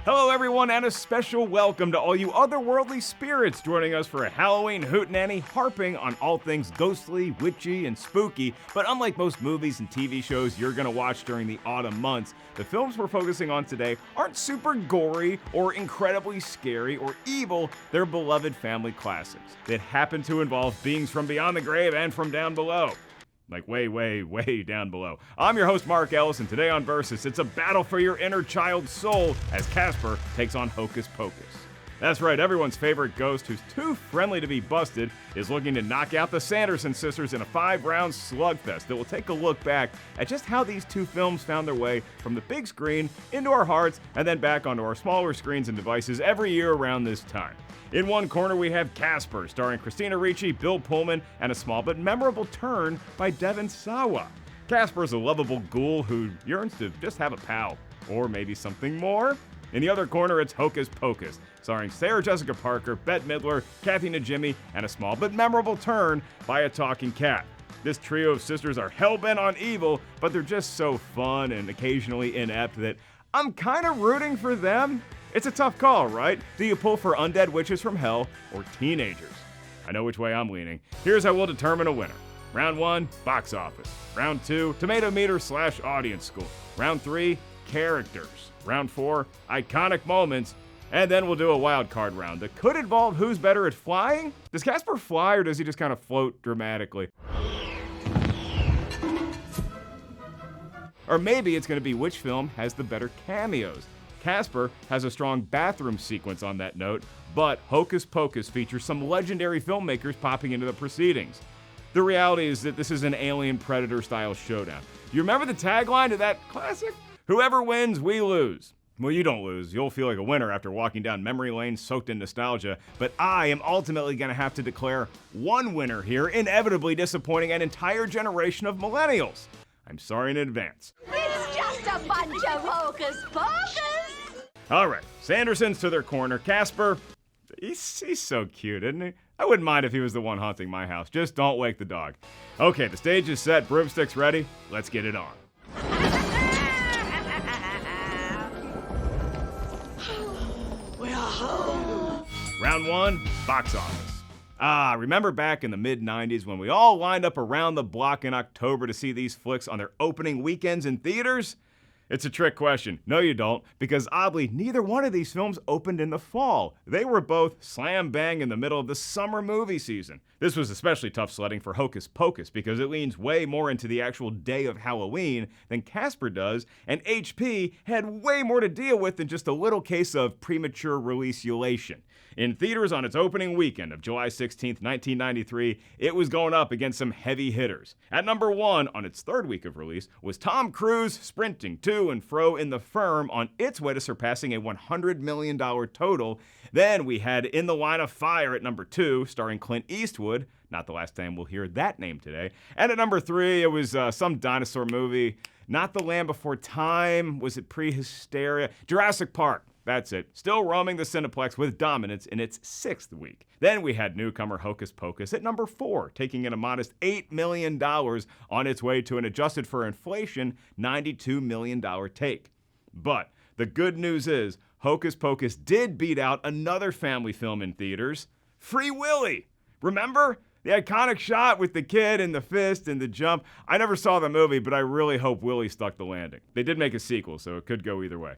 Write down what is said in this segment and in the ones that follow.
Hello everyone, and a special welcome to all you otherworldly spirits joining us for a Halloween Hootinany harping on all things ghostly, witchy, and spooky. But unlike most movies and TV shows you're gonna watch during the autumn months, the films we're focusing on today aren't super gory or incredibly scary or evil. They're beloved family classics that happen to involve beings from beyond the grave and from down below. Like way down below. I'm your host, Mark Ellis, and today on Versus, it's a battle for your inner child's soul as Casper takes on Hocus Pocus. That's right, everyone's favorite ghost who's too friendly to be busted is looking to knock out the Sanderson sisters in a 5-round slugfest that will take a look back at just how these two films found their way from the big screen into our hearts and then back onto our smaller screens and devices every year around this time. In one corner, we have Casper, starring Christina Ricci, Bill Pullman, and a small but memorable turn by Devon Sawa. Casper is a lovable ghoul who yearns to just have a pal, or maybe something more. In the other corner, it's Hocus Pocus, starring Sarah Jessica Parker, Bette Midler, Kathy Najimy, and a small but memorable turn by a talking cat. This trio of sisters are hell-bent on evil, but they're just so fun and occasionally inept that I'm kind of rooting for them. It's a tough call, right? Do you pull for undead witches from hell or teenagers? I know which way I'm leaning. Here's how we'll determine a winner. Round 1, box office. Round 2, Tomatometer / audience score. Round 3, characters. Round 4, iconic moments. And then we'll do a wild card round that could involve who's better at flying. Does Casper fly or does he just kind of float dramatically? Or maybe it's going to be which film has the better cameos. Casper has a strong bathroom sequence on that note, but Hocus Pocus features some legendary filmmakers popping into the proceedings. The reality is that this is an alien predator style showdown. Do you remember the tagline to that classic? Whoever wins, we lose. Well, you don't lose. You'll feel like a winner after walking down memory lane soaked in nostalgia, but I am ultimately going to have to declare one winner here, inevitably disappointing an entire generation of millennials. I'm sorry in advance. It's just a bunch of hocus pocus! All right, Sanderson's to their corner. Casper, he's so cute, isn't he? I wouldn't mind if he was the one haunting my house. Just don't wake the dog. Okay, the stage is set, broomsticks ready. Let's get it on. We're home. Round 1, box office. Remember back in the mid-90s when we all lined up around the block in October to see these flicks on their opening weekends in theaters? It's a trick question. No, you don't, because oddly, neither one of these films opened in the fall. They were both slam bang in the middle of the summer movie season. This was especially tough sledding for Hocus Pocus because it leans way more into the actual day of Halloween than Casper does, and HP had way more to deal with than just a little case of premature release-ulation. In theaters on its opening weekend of July 16th, 1993, it was going up against some heavy hitters. At number 1 on its third week of release was Tom Cruise sprinting to and fro in The Firm on its way to surpassing a $100 million total. Then we had In the Line of Fire at number 2, starring Clint Eastwood. Not the last time we'll hear that name today. And at number 3, it was some dinosaur movie. Not The Land Before Time. Was it Prehysteria? Jurassic Park. That's it. Still roaming the Cineplex with dominance in its 6th week. Then we had newcomer Hocus Pocus at number 4, taking in a modest $8 million on its way to an adjusted for inflation $92 million take. But the good news is Hocus Pocus did beat out another family film in theaters, Free Willy. Remember? The iconic shot with the kid and the fist and the jump. I never saw the movie, but I really hope Willy stuck the landing. They did make a sequel, so it could go either way.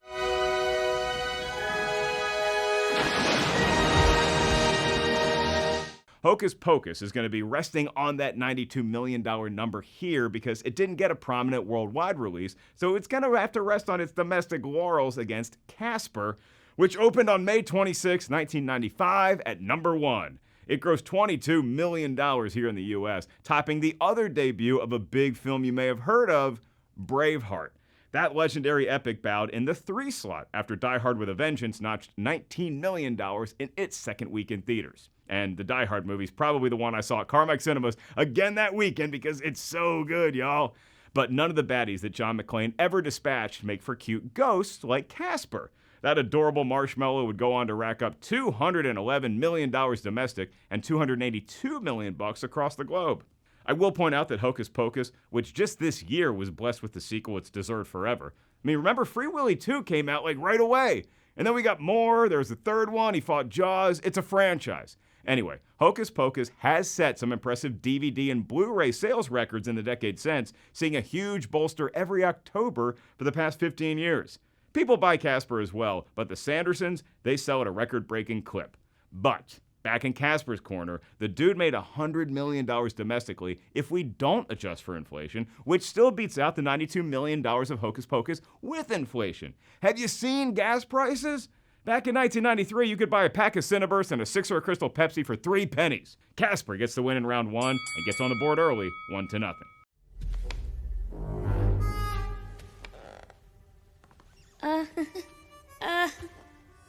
Hocus Pocus is going to be resting on that $92 million number here because it didn't get a prominent worldwide release, so it's going to have to rest on its domestic laurels against Casper, which opened on May 26, 1995 at number 1. It grossed $22 million here in the US, topping the other debut of a big film you may have heard of, Braveheart. That legendary epic bowed in the 3 slot after Die Hard with a Vengeance notched $19 million in its second week in theaters. And the Die Hard movie's probably the one I saw at Carmack Cinemas again that weekend because it's so good, y'all. But none of the baddies that John McClane ever dispatched make for cute ghosts like Casper. That adorable marshmallow would go on to rack up $211 million domestic and $282 million across the globe. I will point out that Hocus Pocus, which just this year was blessed with the sequel it's deserved forever. I mean, remember Free Willy 2 came out like right away. And then we got more. There's the third one. He fought Jaws. It's a franchise. Anyway, Hocus Pocus has set some impressive DVD and Blu-ray sales records in the decade since, seeing a huge bolster every October for the past 15 years. People buy Casper as well, but the Sandersons, they sell at a record-breaking clip. But back in Casper's corner, the dude made $100 million domestically if we don't adjust for inflation, which still beats out the $92 million of Hocus Pocus with inflation. Have you seen gas prices? Back in 1993, you could buy a pack of Cinnaburst and a sixer of Crystal Pepsi for 3 pennies. Casper gets the win in round 1 and gets on the board early, 1-0.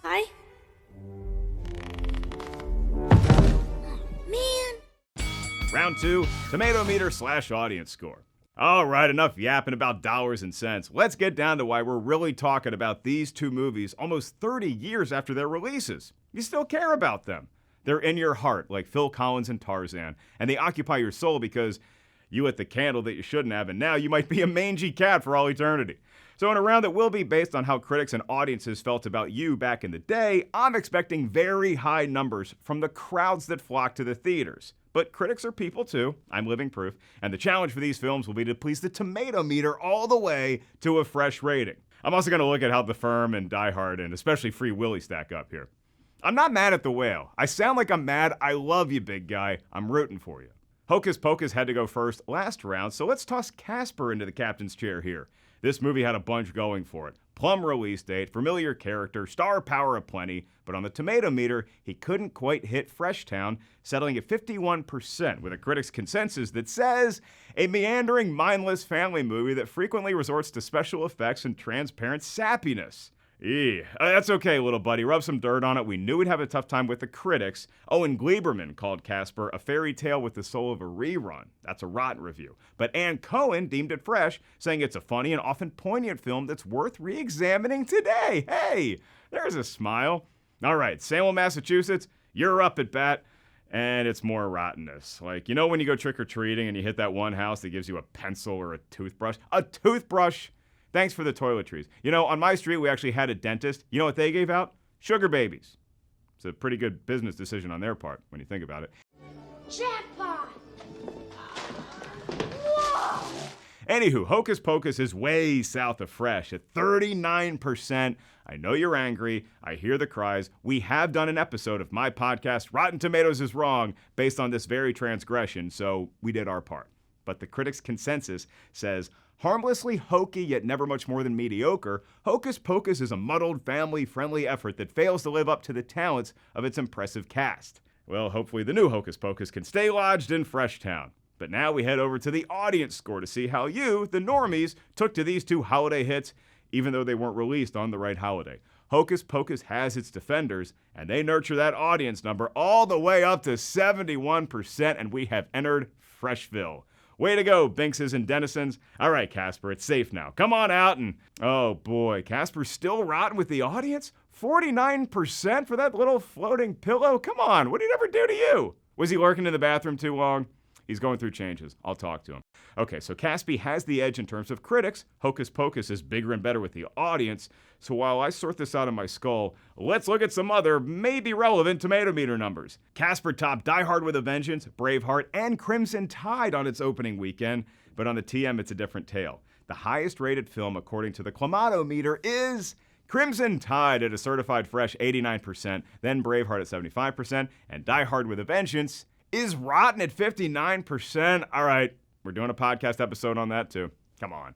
Hi? Man! Round 2, Tomatometer / audience score. All right, enough yapping about dollars and cents. Let's get down to why we're really talking about these two movies almost 30 years after their releases. You still care about them. They're in your heart, like Phil Collins and Tarzan, and they occupy your soul because you lit the candle that you shouldn't have, and now you might be a mangy cat for all eternity. So in a round that will be based on how critics and audiences felt about you back in the day, I'm expecting very high numbers from the crowds that flock to the theaters. But critics are people too, I'm living proof, and the challenge for these films will be to please the Tomatometer all the way to a fresh rating. I'm also going to look at how The Firm and Die Hard and especially Free Willy stack up here. I'm not mad at The Whale. I sound like I'm mad. I love you, big guy. I'm rooting for you. Hocus Pocus had to go first last round, so let's toss Casper into the captain's chair here. This movie had a bunch going for it. Plum release date, familiar character, star power aplenty, but on the Tomatometer, he couldn't quite hit Freshtown, settling at 51%, with a critic's consensus that says, a meandering, mindless family movie that frequently resorts to special effects and transparent sappiness. That's okay, little buddy. Rub some dirt on it. We knew we'd have a tough time with the critics. Owen Gleiberman called Casper a fairy tale with the soul of a rerun. That's a rotten review. But Ann Cohen deemed it fresh, saying it's a funny and often poignant film that's worth re-examining today. Hey, there's a smile. All right, Salem, Massachusetts, you're up at bat. And it's more rottenness. Like, you know when you go trick-or-treating and you hit that one house that gives you a pencil or a toothbrush? A toothbrush! Thanks for the toiletries. You know, on my street, we actually had a dentist. You know what they gave out? Sugar babies. It's a pretty good business decision on their part, when you think about it. Jackpot! Whoa! Anywho, Hocus Pocus is way south of fresh at 39%. I know you're angry. I hear the cries. We have done an episode of my podcast, Rotten Tomatoes is Wrong, based on this very transgression, so we did our part. But the critics' consensus says, harmlessly hokey yet never much more than mediocre, Hocus Pocus is a muddled, family-friendly effort that fails to live up to the talents of its impressive cast. Well, hopefully the new Hocus Pocus can stay lodged in Freshtown. But now we head over to the audience score to see how you, the normies, took to these two holiday hits, even though they weren't released on the right holiday. Hocus Pocus has its defenders, and they nurture that audience number all the way up to 71%, and we have entered Freshville. Way to go, Binkses and Dennisons. All right, Casper, it's safe now. Come on out and... Oh, boy, Casper's still rotten with the audience? 49% for that little floating pillow? Come on, what did he ever do to you? Was he lurking in the bathroom too long? He's going through changes. I'll talk to him. Okay, so Caspy has the edge in terms of critics. Hocus Pocus is bigger and better with the audience. So while I sort this out in my skull, let's look at some other, maybe relevant Tomatometer numbers. Casper topped Die Hard with a Vengeance, Braveheart, and Crimson Tide on its opening weekend, but on the TM it's a different tale. The highest rated film according to the Tomatometer is Crimson Tide at a certified fresh 89%, then Braveheart at 75%, and Die Hard with a Vengeance is rotten at 59%. All right, we're doing a podcast episode on that too. Come on.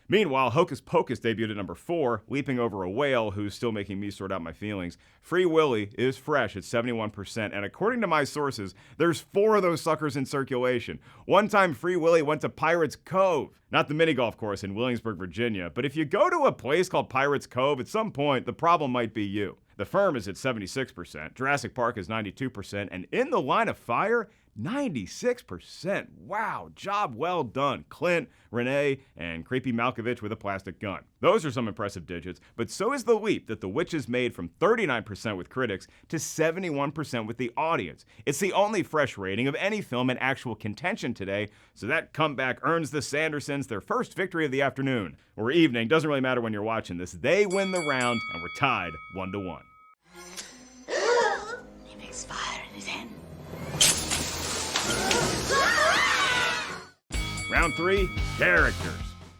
Meanwhile, Hocus Pocus debuted at number 4, leaping over a whale who's still making me sort out my feelings. Free Willy is fresh at 71%, and according to my sources, there's 4 of those suckers in circulation. One time Free Willy went to Pirates Cove, not the mini golf course in Williamsburg, Virginia, but if you go to a place called Pirates Cove, at some point, the problem might be you. The Firm is at 76%, Jurassic Park is 92%, and In the Line of Fire, 96%. Wow, job well done. Clint, Renee, and Creepy Malkovich with a plastic gun. Those are some impressive digits, but so is the leap that The Witch has made from 39% with critics to 71% with the audience. It's the only fresh rating of any film in actual contention today, so that comeback earns the Sandersons their first victory of the afternoon. Or evening, doesn't really matter when you're watching this. They win the round, and we're tied 1-1. He makes fire in his hand. Round 3, characters.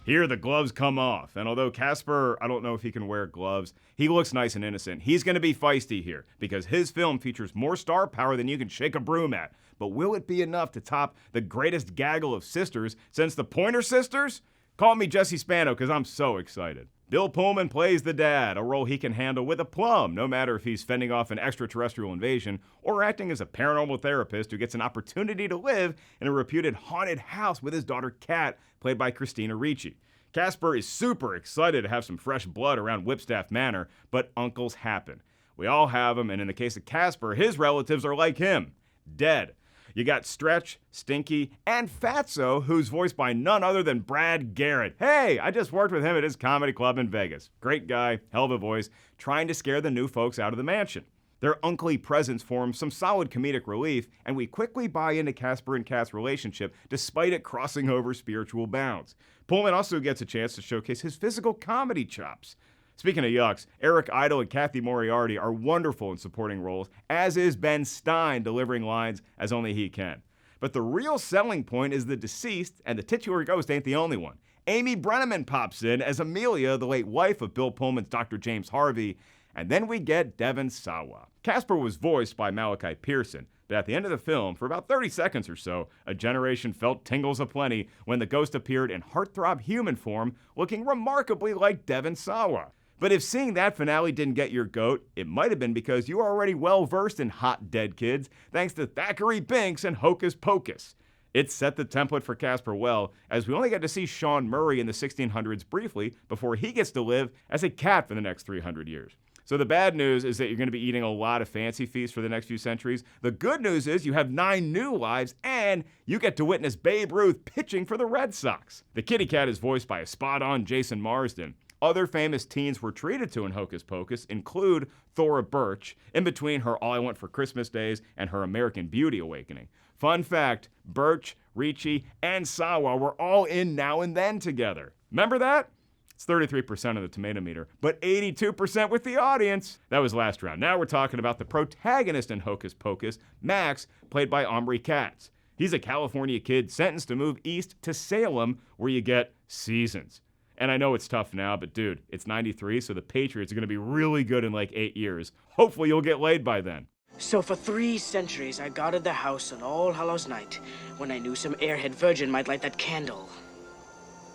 Here the gloves come off, and although Casper, I don't know if he can wear gloves, he looks nice and innocent. He's gonna be feisty here, because his film features more star power than you can shake a broom at. But will it be enough to top the greatest gaggle of sisters since the Pointer Sisters? Call me Jesse Spano, because I'm so excited. Bill Pullman plays the dad, a role he can handle with aplomb, no matter if he's fending off an extraterrestrial invasion or acting as a paranormal therapist who gets an opportunity to live in a reputed haunted house with his daughter Kat, played by Christina Ricci. Casper is super excited to have some fresh blood around Whipstaff Manor, but uncles happen. We all have them, and in the case of Casper, his relatives are like him, dead. You got Stretch, Stinky, and Fatso, who's voiced by none other than Brad Garrett. Hey, I just worked with him at his comedy club in Vegas. Great guy, hell of a voice, trying to scare the new folks out of the mansion. Their uncly presence forms some solid comedic relief, and we quickly buy into Casper and Kat's relationship despite it crossing over spiritual bounds. Pullman also gets a chance to showcase his physical comedy chops. Speaking of yucks, Eric Idle and Kathy Moriarty are wonderful in supporting roles, as is Ben Stein delivering lines as only he can. But the real selling point is the deceased, and the titular ghost ain't the only one. Amy Brenneman pops in as Amelia, the late wife of Bill Pullman's Dr. James Harvey, and then we get Devon Sawa. Casper was voiced by Malachi Pearson, but at the end of the film, for about 30 seconds or so, a generation felt tingles aplenty when the ghost appeared in heartthrob human form, looking remarkably like Devon Sawa. But if seeing that finale didn't get your goat, it might have been because you are already well-versed in hot dead kids, thanks to Thackeray Binks and Hocus Pocus. It set the template for Casper well, as we only get to see Sean Murray in the 1600s briefly before he gets to live as a cat for the next 300 years. So the bad news is that you're going to be eating a lot of fancy feasts for the next few centuries. The good news is you have 9 new lives, and you get to witness Babe Ruth pitching for the Red Sox. The kitty cat is voiced by a spot-on Jason Marsden. Other famous teens we're treated to in Hocus Pocus include Thora Birch, in between her All I Want for Christmas Days and her American Beauty awakening. Fun fact, Birch, Ricci, and Sawa were all in Now and Then together. Remember that? It's 33% of the Tomatometer, but 82% with the audience. That was last round. Now we're talking about the protagonist in Hocus Pocus, Max, played by Omri Katz. He's a California kid sentenced to move east to Salem, where you get seasons. And I know it's tough now, but dude, it's 93, so the Patriots are going to be really good in like 8 years. Hopefully you'll get laid by then. So for 3 centuries, I guarded the house on All Hallows Night, when I knew some airhead virgin might light that candle.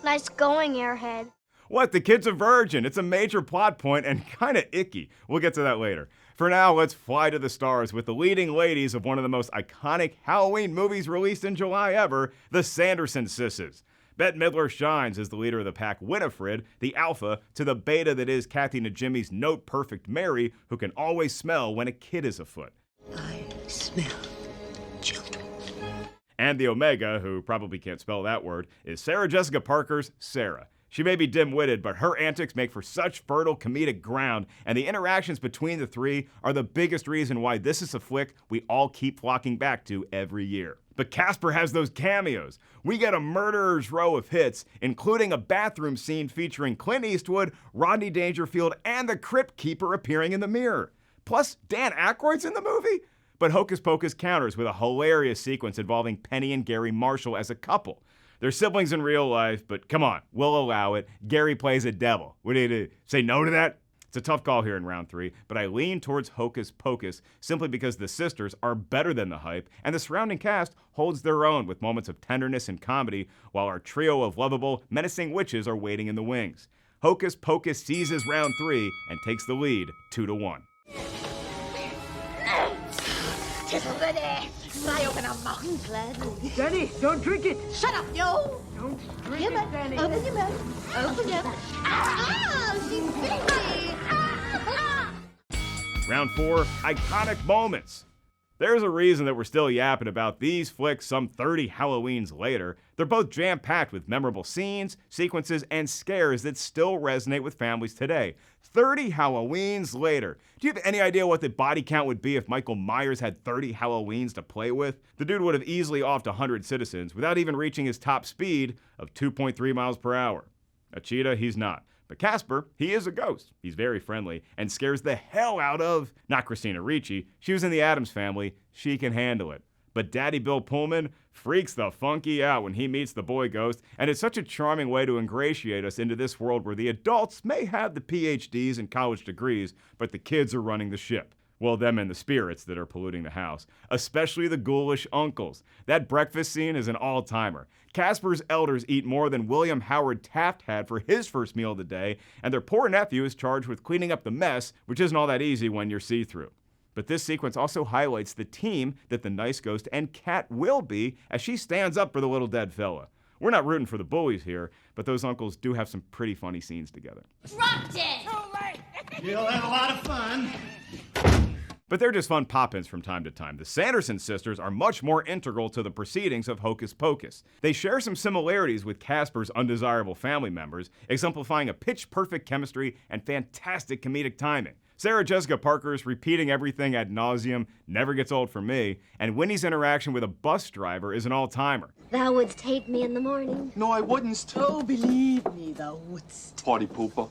Nice going, Airhead. What? The kid's a virgin. It's a major plot point and kind of icky. We'll get to that later. For now, let's fly to the stars with the leading ladies of one of the most iconic Halloween movies released in July ever, the Sanderson Sisters. Bette Midler shines as the leader of the pack, Winifred, the alpha, to the beta that is Kathy Najimy's note-perfect Mary, who can always smell when a kid is afoot. I smell children. And the omega, who probably can't spell that word, is Sarah Jessica Parker's Sarah. She may be dim-witted, but her antics make for such fertile comedic ground, and the interactions between the three are the biggest reason why this is a flick we all keep flocking back to every year. But Casper has those cameos. We get a murderer's row of hits, including a bathroom scene featuring Clint Eastwood, Rodney Dangerfield, and the Crypt Keeper appearing in the mirror. Plus, Dan Aykroyd's in the movie? But Hocus Pocus counters with a hilarious sequence involving Penny and Gary Marshall as a couple. They're siblings in real life, but come on, we'll allow it. Gary plays a devil. What do you do? Say no to that? It's a tough call here in round 3, but I lean towards Hocus Pocus simply because the sisters are better than the hype, and the surrounding cast holds their own with moments of tenderness and comedy, while our trio of lovable, menacing witches are waiting in the wings. Hocus Pocus seizes round 3 and takes the lead 2-1. Tizzle goody! Fly open our mouth. Gladly. Danny, don't drink it! Shut up, you! Don't drink Your it, mouth. Danny! Open your mouth. Open your mouth. Ah! She bit me! Ah! Round 4, iconic moments. There's a reason that we're still yapping about these flicks some 30 Halloweens later. They're both jam-packed with memorable scenes, sequences, and scares that still resonate with families today. 30 Halloweens later. Do you have any idea what the body count would be if Michael Myers had 30 Halloweens to play with? The dude would have easily offed 100 citizens without even reaching his top speed of 2.3 miles per hour. A cheetah, he's not. But Casper, he is a ghost. He's very friendly and scares the hell out of, not Christina Ricci, she was in the Addams Family, she can handle it. But Daddy Bill Pullman freaks the funky out when he meets the boy ghost, and it's such a charming way to ingratiate us into this world where the adults may have the PhDs and college degrees, but the kids are running the ship. Well, them and the spirits that are polluting the house, especially the ghoulish uncles. That breakfast scene is an all-timer. Casper's elders eat more than William Howard Taft had for his first meal of the day, and their poor nephew is charged with cleaning up the mess, which isn't all that easy when you're see-through. But this sequence also highlights the team that the nice ghost and Cat will be as she stands up for the little dead fella. We're not rooting for the bullies here, but those uncles do have some pretty funny scenes together. Dropped it! You'll have a lot of fun. But they're just fun pop-ins from time to time. The Sanderson sisters are much more integral to the proceedings of Hocus Pocus. They share some similarities with Casper's undesirable family members, exemplifying a pitch-perfect chemistry and fantastic comedic timing. Sarah Jessica Parker's repeating everything ad nauseum never gets old for me, and Winnie's interaction with a bus driver is an all-timer. Thou wouldst hate me in the morning. No, I wouldn't. Oh, believe me, thou wouldst. Party pooper.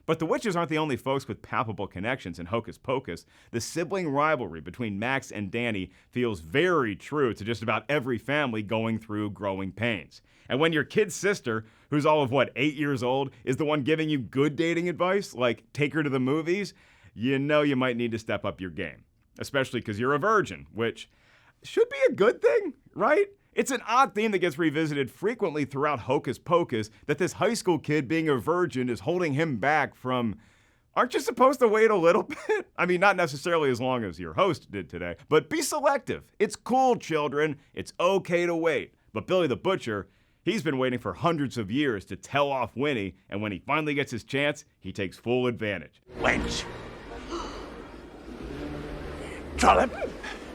But the witches aren't the only folks with palpable connections in Hocus Pocus. The sibling rivalry between Max and Danny feels very true to just about every family going through growing pains. And when your kid's sister, who's all of 8 years old, is the one giving you good dating advice, like take her to the movies, you know you might need to step up your game. Especially because you're a virgin, which should be a good thing, right? It's an odd theme that gets revisited frequently throughout Hocus Pocus, that this high school kid being a virgin is holding him back from, aren't you supposed to wait a little bit? I mean, not necessarily as long as your host did today, but be selective. It's cool, children. It's okay to wait. But Billy the Butcher, he's been waiting for hundreds of years to tell off Winnie, and when he finally gets his chance, he takes full advantage. Wench! Trollop!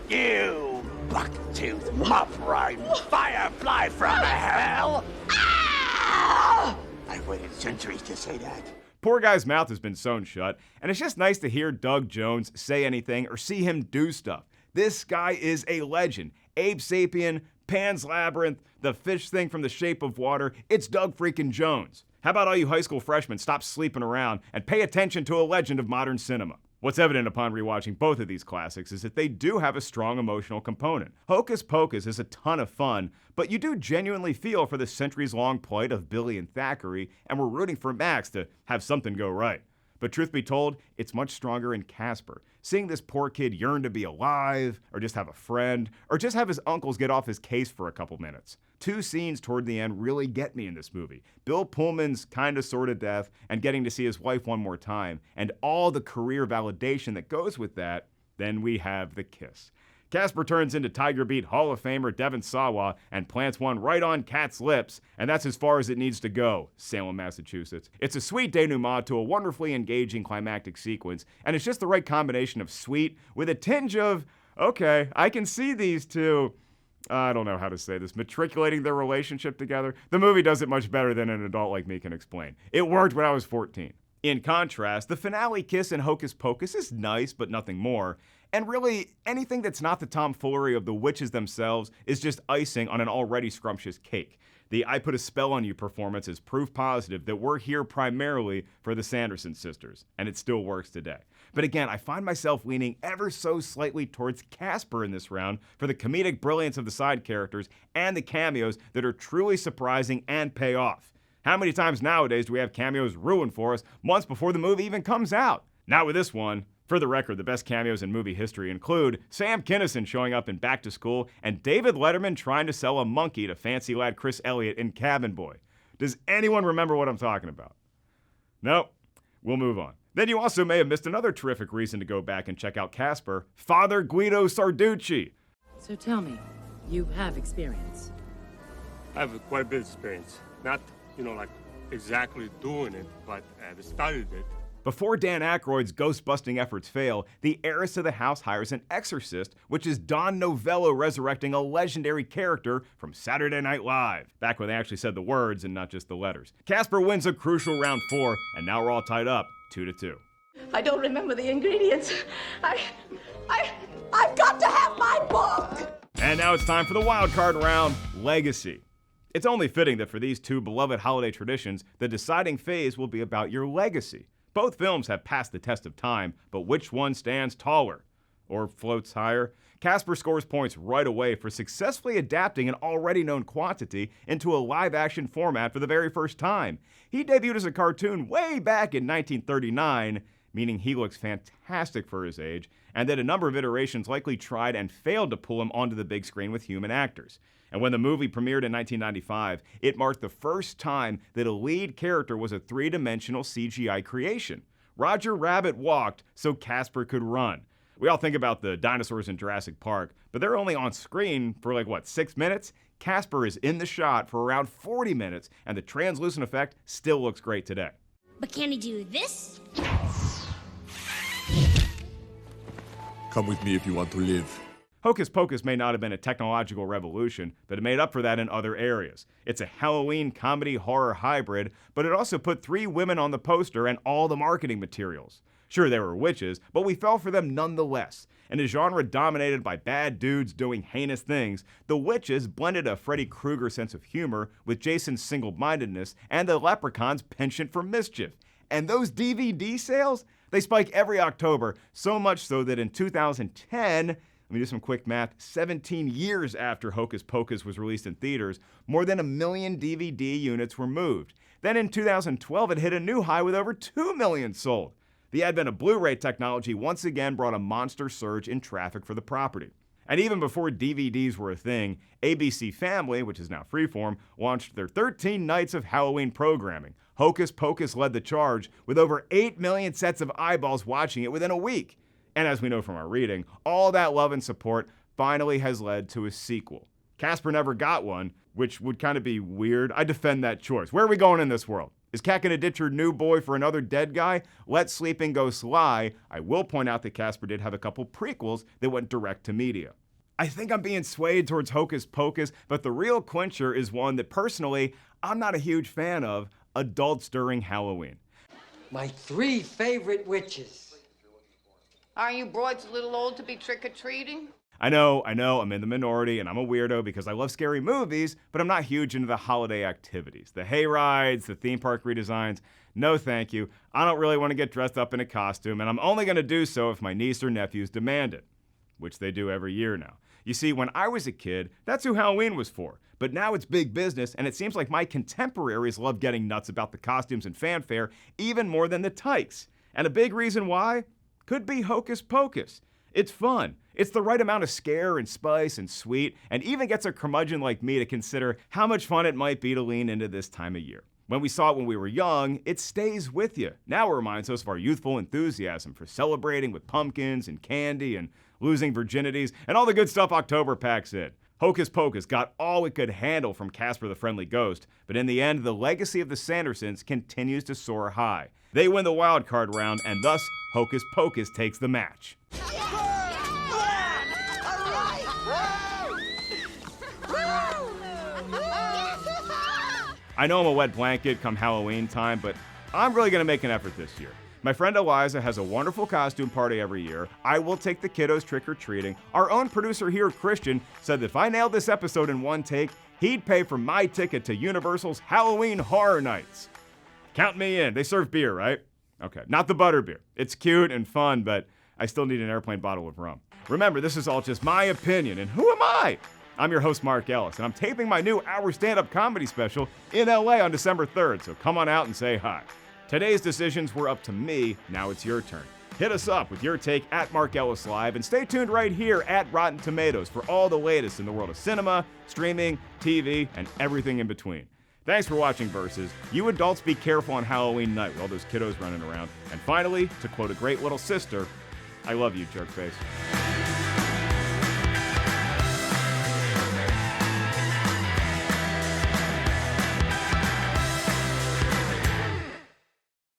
You buck-toothed, muff-rimed firefly from hell! Ah! I've waited centuries to say that. Poor guy's mouth has been sewn shut, and it's just nice to hear Doug Jones say anything or see him do stuff. This guy is a legend. Abe Sapien, Pan's Labyrinth, the fish thing from The Shape of Water, it's Doug freaking Jones. How about all you high school freshmen stop sleeping around and pay attention to a legend of modern cinema? What's evident upon rewatching both of these classics is that they do have a strong emotional component. Hocus Pocus is a ton of fun, but you do genuinely feel for the centuries-long plight of Billy and Thackeray, and we're rooting for Max to have something go right. But truth be told, it's much stronger in Casper. Seeing this poor kid yearn to be alive, or just have a friend, or just have his uncles get off his case for a couple minutes. 2 scenes toward the end really get me in this movie. Bill Pullman's kinda sorta death, and getting to see his wife one more time, and all the career validation that goes with that. Then we have the kiss. Casper turns into Tiger Beat Hall of Famer Devin Sawa and plants one right on Kat's lips, and that's as far as it needs to go, Salem, Massachusetts. It's a sweet denouement to a wonderfully engaging climactic sequence, and it's just the right combination of sweet with a tinge of, okay, I can see these two, I don't know how to say this, matriculating their relationship together. The movie does it much better than an adult like me can explain. It worked when I was 14. In contrast, the finale kiss in Hocus Pocus is nice, but nothing more. And really, anything that's not the tomfoolery of the witches themselves is just icing on an already scrumptious cake. The I Put a Spell on You performance is proof positive that we're here primarily for the Sanderson sisters, and it still works today. But again, I find myself leaning ever so slightly towards Casper in this round for the comedic brilliance of the side characters and the cameos that are truly surprising and pay off. How many times nowadays do we have cameos ruined for us months before the movie even comes out? Not with this one. For the record, the best cameos in movie history include Sam Kinison showing up in Back to School and David Letterman trying to sell a monkey to fancy lad Chris Elliott in Cabin Boy. Does anyone remember what I'm talking about? Nope. We'll move on. Then you also may have missed another terrific reason to go back and check out Casper, Father Guido Sarducci. So tell me, you have experience? I have quite a bit of experience. Not, like exactly doing it, but I've studied it. Before Dan Aykroyd's ghost-busting efforts fail, the heiress of the house hires an exorcist, which is Don Novello resurrecting a legendary character from Saturday Night Live, back when they actually said the words and not just the letters. Casper wins a crucial round 4, and now we're all tied up 2-2. I don't remember the ingredients. I've got to have my book! And now it's time for the wild card round, Legacy. It's only fitting that for these two beloved holiday traditions, the deciding phase will be about your legacy. Both films have passed the test of time, but which one stands taller? Or floats higher? Casper scores points right away for successfully adapting an already known quantity into a live-action format for the very first time. He debuted as a cartoon way back in 1939, meaning he looks fantastic for his age, and that a number of iterations likely tried and failed to pull him onto the big screen with human actors. And when the movie premiered in 1995, it marked the first time that a lead character was a three-dimensional CGI creation. Roger Rabbit walked so Casper could run. We all think about the dinosaurs in Jurassic Park, but they're only on screen for 6 minutes? Casper is in the shot for around 40 minutes, and the translucent effect still looks great today. But can he do this? Come with me if you want to live. Hocus Pocus may not have been a technological revolution, but it made up for that in other areas. It's a Halloween comedy-horror hybrid, but it also put 3 women on the poster and all the marketing materials. Sure, they were witches, but we fell for them nonetheless. In a genre dominated by bad dudes doing heinous things, the witches blended a Freddy Krueger sense of humor with Jason's single-mindedness and the leprechaun's penchant for mischief. And those DVD sales? They spike every October, so much so that in 2010, let me do some quick math, 17 years after Hocus Pocus was released in theaters, more than 1 million DVD units were moved. Then in 2012, it hit a new high with over 2 million sold. The advent of Blu-ray technology once again brought a monster surge in traffic for the property. And even before DVDs were a thing, ABC Family, which is now Freeform, launched their 13 nights of Halloween programming. Hocus Pocus led the charge, with over 8 million sets of eyeballs watching it within a week. And as we know from our reading, all that love and support finally has led to a sequel. Casper never got one, which would kind of be weird. I defend that choice. Where are we going in this world? Is Cat gonna ditch her new boy for another dead guy? Let sleeping ghosts lie. I will point out that Casper did have a couple prequels that went direct to media. I think I'm being swayed towards Hocus Pocus, but the real clincher is one that personally, I'm not a huge fan of, adults during Halloween. My 3 favorite witches. Are you broads a little old to be trick-or-treating? I know, I'm in the minority and I'm a weirdo because I love scary movies, but I'm not huge into the holiday activities. The hay rides, the theme park redesigns, no thank you. I don't really want to get dressed up in a costume, and I'm only going to do so if my niece or nephews demand it, which they do every year now. You see, when I was a kid, that's who Halloween was for. But now it's big business, and it seems like my contemporaries love getting nuts about the costumes and fanfare even more than the tykes. And a big reason why could be Hocus Pocus. It's fun. It's the right amount of scare and spice and sweet, and even gets a curmudgeon like me to consider how much fun it might be to lean into this time of year. When we saw it when we were young, it stays with you. Now it reminds us of our youthful enthusiasm for celebrating with pumpkins and candy and losing virginities and all the good stuff October packs in. Hocus Pocus got all it could handle from Casper the Friendly Ghost, but in the end, the legacy of the Sandersons continues to soar high. They win the wild card round, and thus, Hocus Pocus takes the match. I know I'm a wet blanket come Halloween time, but I'm really gonna make an effort this year. My friend Eliza has a wonderful costume party every year. I will take the kiddos trick-or-treating. Our own producer here, Christian, said that if I nailed this episode in one take, he'd pay for my ticket to Universal's Halloween Horror Nights. Count me in. They serve beer, right? Okay, not the butterbeer. It's cute and fun, but I still need an airplane bottle of rum. Remember, this is all just my opinion, and who am I? I'm your host, Mark Ellis, and I'm taping my new hour stand-up comedy special in LA on December 3rd, so come on out and say hi. Today's decisions were up to me, now it's your turn. Hit us up with your take at Mark Ellis Live, and stay tuned right here at Rotten Tomatoes for all the latest in the world of cinema, streaming, TV, and everything in between. Thanks for watching Versus. You adults be careful on Halloween night with all those kiddos running around. And finally, to quote a great little sister, I love you, jerkface.